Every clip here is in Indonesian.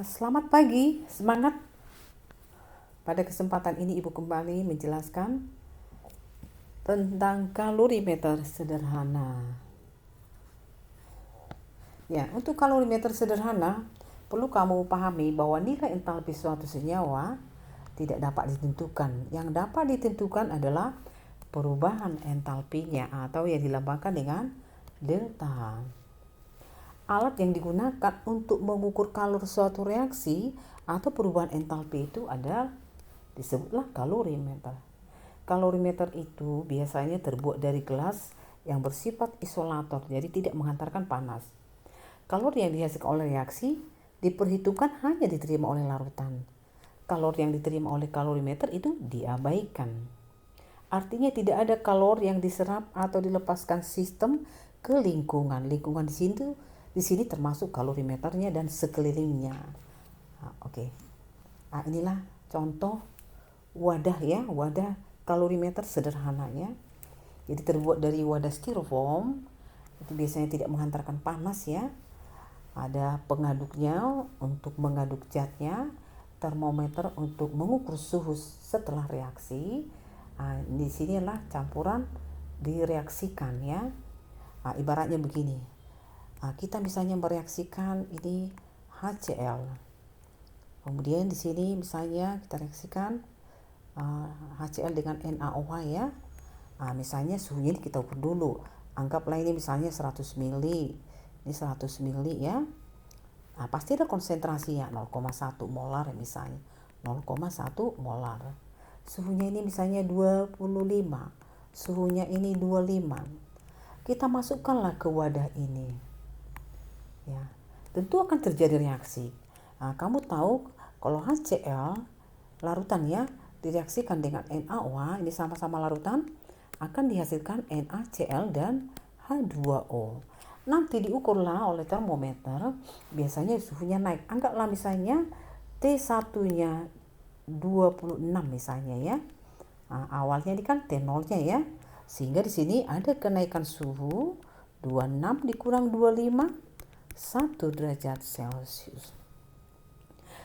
Selamat pagi, semangat. Pada kesempatan ini Ibu kembali menjelaskan tentang kalorimeter sederhana. Ya, untuk kalorimeter sederhana, perlu kamu pahami bahwa nilai entalpi suatu senyawa tidak dapat ditentukan. Yang dapat ditentukan adalah perubahan entalpinya atau yang dilambangkan dengan delta. Alat yang digunakan untuk mengukur kalor suatu reaksi atau perubahan entalpi itu adalah disebutlah kalorimeter. Kalorimeter itu biasanya terbuat dari gelas yang bersifat isolator, jadi tidak menghantarkan panas. Kalori yang dihasilkan oleh reaksi diperhitungkan hanya diterima oleh larutan. Kalori yang diterima oleh kalorimeter itu diabaikan. Artinya tidak ada kalori yang diserap atau dilepaskan sistem ke lingkungan. Lingkungan di sini termasuk kalorimeternya dan sekelilingnya. Oke. Inilah contoh wadah ya, wadah kalorimeter sederhananya. Jadi terbuat dari wadah styrofoam. Itu biasanya tidak menghantarkan panas ya. Ada pengaduknya untuk mengaduk zatnya, termometer untuk mengukur suhu setelah reaksi. Di sinilah campuran direaksikan ya. Ibaratnya begini. Kita misalnya mereaksikan ini HCl. Kemudian di sini misalnya kita reaksikan HCl dengan NaOH ya. Misalnya suhunya kita ukur dulu. Anggaplah ini misalnya 100 ml. Ini 100 ml ya. Pasti ada konsentrasinya 0,1 molar misalnya. 0,1 molar. Suhunya ini misalnya 25. Suhunya ini 25. Kita masukkanlah ke wadah ini. Ya, tentu akan terjadi reaksi. Kamu tahu kalau HCl larutan ya direaksikan dengan NaOH, ini sama-sama larutan, akan dihasilkan NaCl dan H2O. Nanti diukurlah oleh termometer, biasanya suhunya naik. Anggaplah misalnya T1-nya 26 misalnya ya. Awalnya ini kan T0-nya ya. Sehingga di sini ada kenaikan suhu 26 dikurang 25 1 derajat Celcius.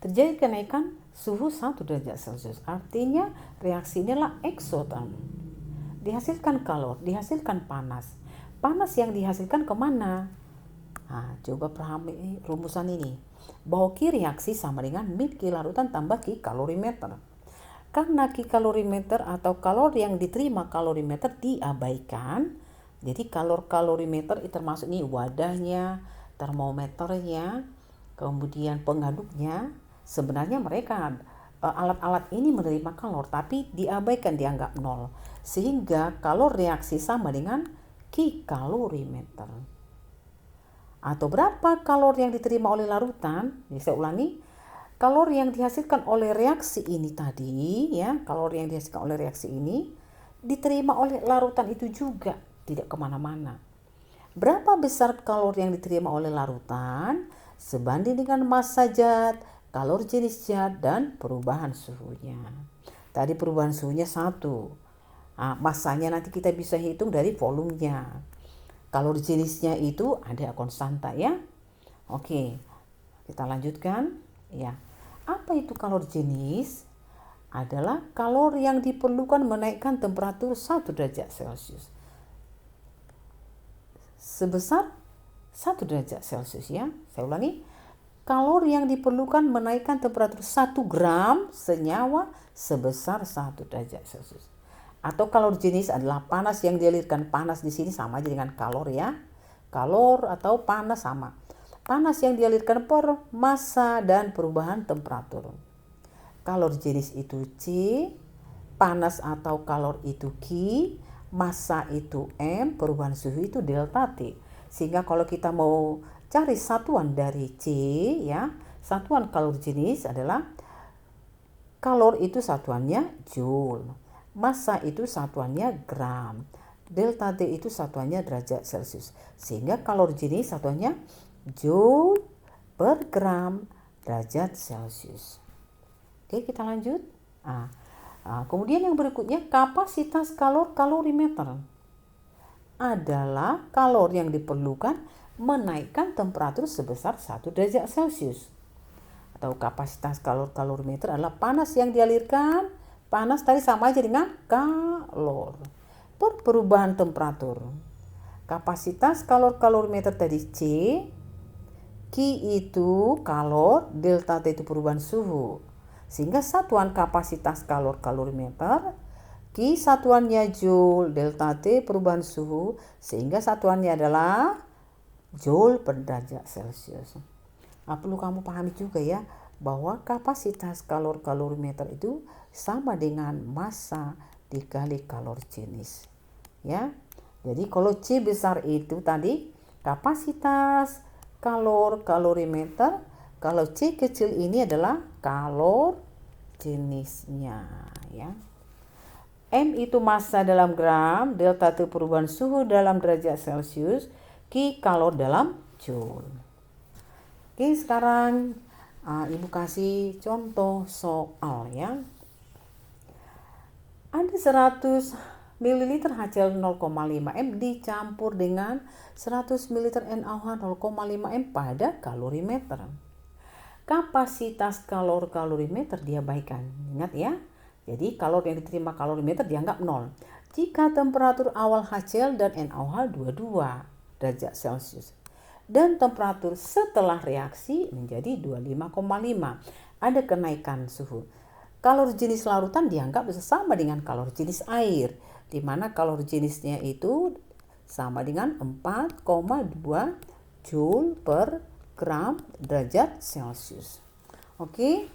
Terjadi kenaikan suhu 1 derajat Celcius. Artinya reaksi inilah eksoterm. Dihasilkan kalor, dihasilkan panas. Panas yang dihasilkan kemana? Coba pahami rumusan ini. Bahwa Q reaksi sama dengan mid Q larutan tambah Q kalorimeter. Karena Q kalorimeter atau kalori yang diterima kalorimeter diabaikan, jadi kalorimeter itu termasuk nih wadahnya, termometernya, kemudian pengaduknya. Sebenarnya mereka alat-alat ini menerima kalor tapi diabaikan, dianggap nol, sehingga kalor reaksi sama dengan Q kalorimeter. Atau berapa kalor yang diterima oleh larutan? Saya ulangi, kalor yang dihasilkan oleh reaksi ini tadi ya, kalor yang dihasilkan oleh reaksi ini diterima oleh larutan itu juga, tidak kemana-mana. Berapa besar kalori yang diterima oleh larutan sebanding dengan massa zat, kalor jenis zat, dan perubahan suhunya. Tadi perubahan suhunya 1. Massanya nanti kita bisa hitung dari volumenya. Kalor jenisnya itu ada konstanta ya. Oke, kita lanjutkan. Ya, apa itu kalor jenis? Adalah kalor yang diperlukan menaikkan temperatur 1 derajat Celcius. Sebesar 1 derajat Celcius ya. Saya ulangi, kalori yang diperlukan menaikkan temperatur 1 gram senyawa sebesar 1 derajat Celcius. Atau kalor jenis adalah panas yang dialirkan. Panas di sini sama aja dengan kalor ya. Kalor atau panas sama. Panas yang dialirkan per massa dan perubahan temperatur. Kalor jenis itu C, panas atau kalor itu Q, massa itu M, perubahan suhu itu delta T. Sehingga kalau kita mau cari satuan dari C ya, satuan kalor jenis adalah kalor itu satuannya joule, massa itu satuannya gram, delta T itu satuannya derajat Celcius. Sehingga kalor jenis satuannya joule per gram derajat Celcius. Oke, kita lanjut. Kemudian yang berikutnya, kapasitas kalorimeter adalah kalor yang diperlukan menaikkan temperatur sebesar 1 derajat Celcius. atau kapasitas kalorimeter adalah panas yang dialirkan. Panas tadi sama aja dengan kalor per perubahan temperatur. Kapasitas kalorimeter tadi C, Q itu kalor, delta T itu perubahan suhu. Sehingga satuan kapasitas kalorimeter, Q satuannya joule, delta T perubahan suhu, sehingga satuannya adalah joule per derajat Celcius. Perlu kamu pahami juga ya, bahwa kapasitas kalorimeter itu sama dengan massa dikali kalor jenis. Ya. Jadi kalau C besar itu tadi kapasitas kalorimeter, kalau C kecil ini adalah kalor jenisnya, ya. M itu massa dalam gram, delta itu perubahan suhu dalam derajat Celcius, Q kalor dalam joule. Oke, sekarang Ibu kasih contoh soal ya. Ada 100 ml HCl 0,5 m dicampur dengan 100 ml NaOH 0,5 m pada kalorimeter. Kapasitas kalorimeter diabaikan. Ingat ya. Jadi kalor yang diterima kalorimeter dianggap 0. Jika temperatur awal HCl dan NaOH 22 derajat Celcius. Dan temperatur setelah reaksi menjadi 25,5. Ada kenaikan suhu. Kalor jenis larutan dianggap sama dengan kalor jenis air, di mana kalor jenisnya itu sama dengan 4,2 joule per gram derajat Celcius. Oke.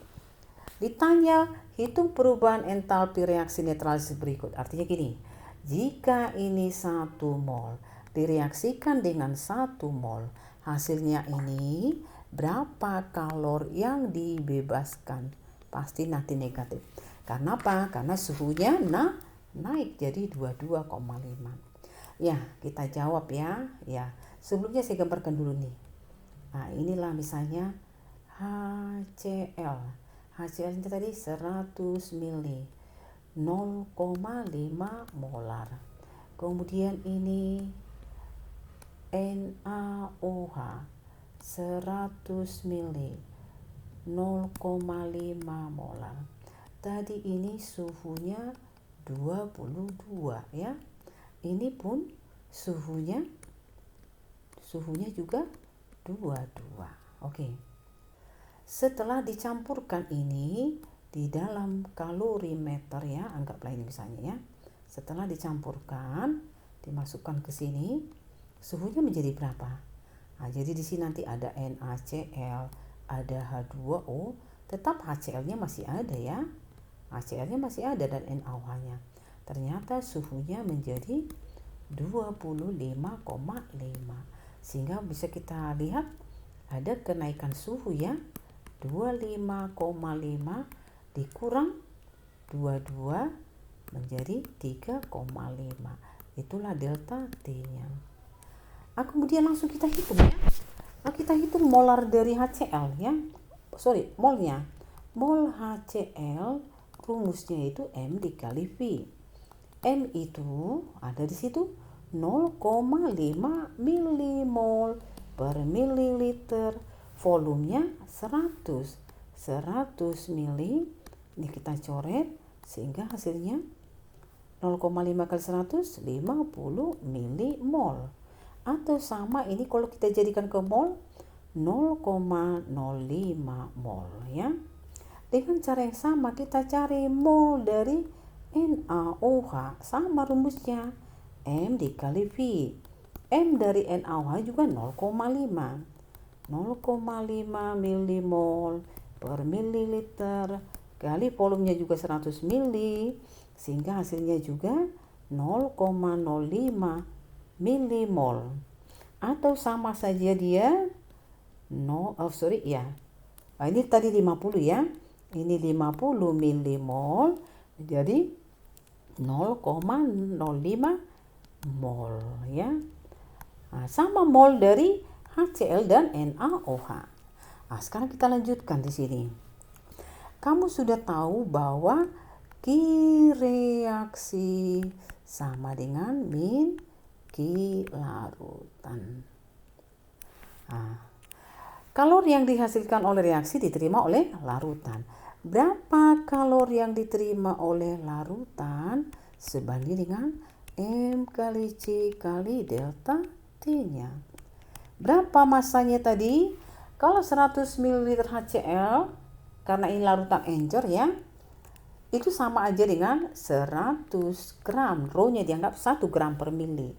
Ditanya, hitung perubahan entalpi reaksi netralisis berikut. Artinya gini, jika ini 1 mol direaksikan dengan 1 mol, hasilnya ini berapa kalor yang dibebaskan? Pasti nanti negatif. Karena apa? Karena suhunya naik jadi 22,5. Ya, kita jawab ya. Ya, sebelumnya saya gambarkan dulu nih. Nah, inilah misalnya HCl. HCl ini tadi 100 ml, 0,5 molar. Kemudian ini NaOH 100 ml, 0,5 molar. Tadi ini suhunya 22 ya. Ini pun suhunya juga 22. Oke. Setelah dicampurkan ini di dalam kalorimeter ya, anggaplah ini misalnya ya. Setelah dicampurkan, dimasukkan ke sini, suhunya menjadi berapa? Nah, jadi di sini nanti ada NaCl, ada H2O, tetap HCl-nya masih ada ya. HCl-nya masih ada dan NaOH-nya. Ternyata suhunya menjadi 25,5. Sehingga bisa kita lihat ada kenaikan suhu ya. 25,5 dikurang 22 menjadi 3,5. Itulah delta T-nya. Kemudian langsung kita hitung ya. Kita hitung molar dari HCl ya. Molnya. Mol HCl rumusnya itu M dikali V. M itu ada di situ 0,5 milimol per mililiter. Volumenya 100 mili. Ini kita coret sehingga hasilnya 0,5 kali 100 50 milimol. Atau sama ini kalau kita jadikan ke mol 0,05 mol ya. Dengan cara yang sama kita cari mol dari NaOH, sama rumusnya M dikali V. M dari NaOH juga 0,5 milimol per mililiter kali volumenya juga 100 mili, sehingga hasilnya juga 0,05 milimol. Atau sama saja dia ini tadi 50 ya. Ini 50 milimol jadi 0,05 mol ya. Sama mol dari HCl dan NaOH. Sekarang kita lanjutkan di sini. Kamu sudah tahu bahwa Q reaksi sama dengan min Q larutan. Kalori yang dihasilkan oleh reaksi diterima oleh larutan. Berapa kalori yang diterima oleh larutan sebanding dengan M kali C kali delta T-nya. Berapa masanya tadi? Kalau 100 ml HCl, karena ini larutan encer ya, itu sama aja dengan 100 gram. Rho-nya dianggap 1 gram per mili.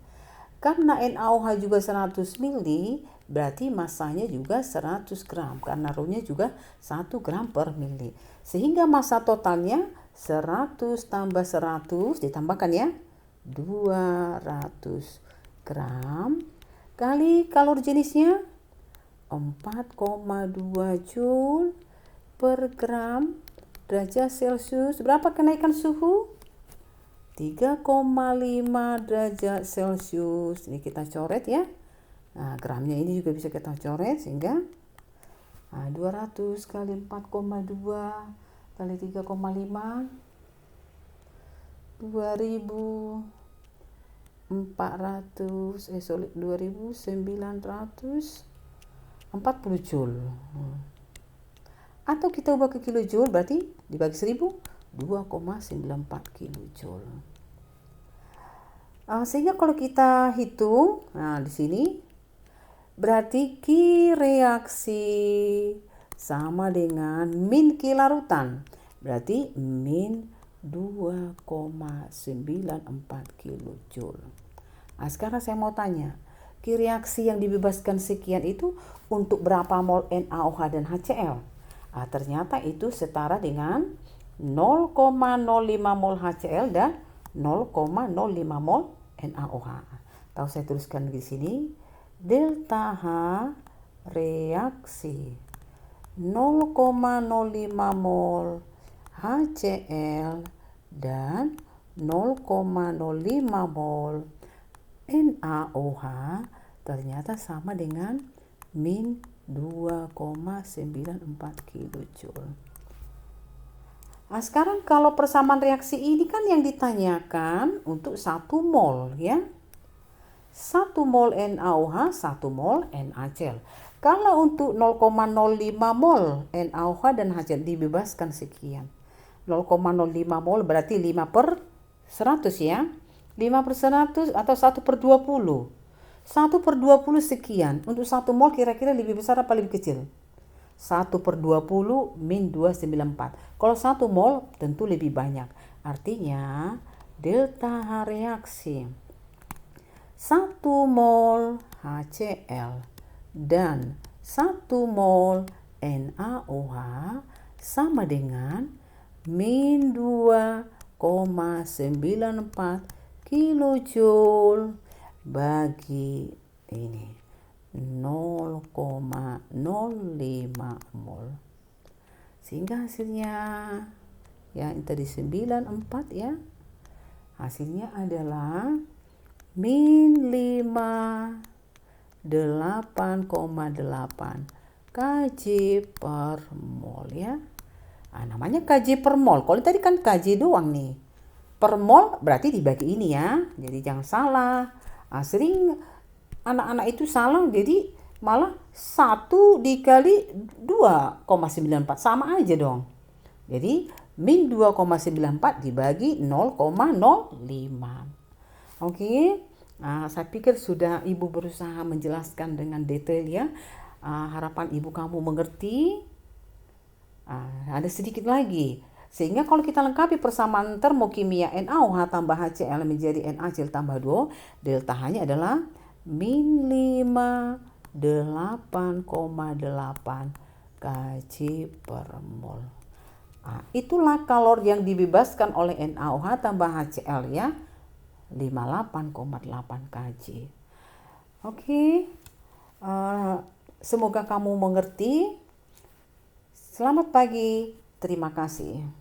Karena NaOH juga 100 mili, berarti masanya juga 100 gram. Karena Rho-nya juga 1 gram per mili. Sehingga massa totalnya 100 tambah 100, ditambahkan ya, 200 gram kali kalori jenisnya 4,2 Joule per gram derajat Celcius. Berapa kenaikan suhu? 3,5 derajat Celcius. Ini kita coret ya. Nah, gramnya ini juga bisa kita coret sehingga 200 kali 4,2 kali 3,5 2940 Joule. Atau kita ubah ke kilojoule, berarti dibagi 1000 2,94 kilojoule. Sehingga kalau kita hitung, nah di sini berarti Q reaksi sama dengan min Q larutan. Berarti min 2,94 kilojoule. Nah, sekarang saya mau tanya, Q reaksi yang dibebaskan sekian itu untuk berapa mol NaOH dan HCl? Ternyata itu setara dengan 0,05 mol HCl dan 0,05 mol NaOH. Tahu saya tuliskan di sini, delta H reaksi 0,05 mol HCl dan 0,05 mol NaOH ternyata sama dengan min 2,94 kilojoule. Nah, sekarang kalau persamaan reaksi ini kan yang ditanyakan untuk 1 mol ya. 1 mol NaOH, 1 mol NaCl. Kalau untuk 0,05 mol NaOH dan HCl dibebaskan sekian. 0,05 mol berarti 5 per 100 ya. 5 per 100 atau 1 per 20. 1 per 20 sekian. Untuk 1 mol kira-kira lebih besar apa lebih kecil? 1 per 20 min 294. Kalau 1 mol tentu lebih banyak. Artinya delta H reaksi 1 mol HCl dan 1 mol NaOH sama dengan min 2,94 kilojoule bagi ini 0,05 mol. Sehingga hasilnya ya tadi 94 ya. Hasilnya adalah min 8,8 kg per mol ya. Namanya kg per mol. Kalau tadi kan kg doang nih. Per mol berarti dibagi ini ya. Jadi jangan salah. Sering anak-anak itu salah, jadi malah 1 dikali 2,94 sama aja dong. Jadi min 2,94 dibagi 0,05. Oke. Saya pikir sudah Ibu berusaha menjelaskan dengan detail ya. Harapan Ibu kamu mengerti. Ada sedikit lagi. Sehingga kalau kita lengkapi persamaan termokimia NaOH tambah HCl menjadi NaCl tambah 2, delta H-nya adalah min 8,8 kg per mol. Itulah kalori yang dibebaskan oleh NaOH tambah HCl ya, 58,8 kg. Oke, semoga kamu mengerti. Selamat pagi, terima kasih.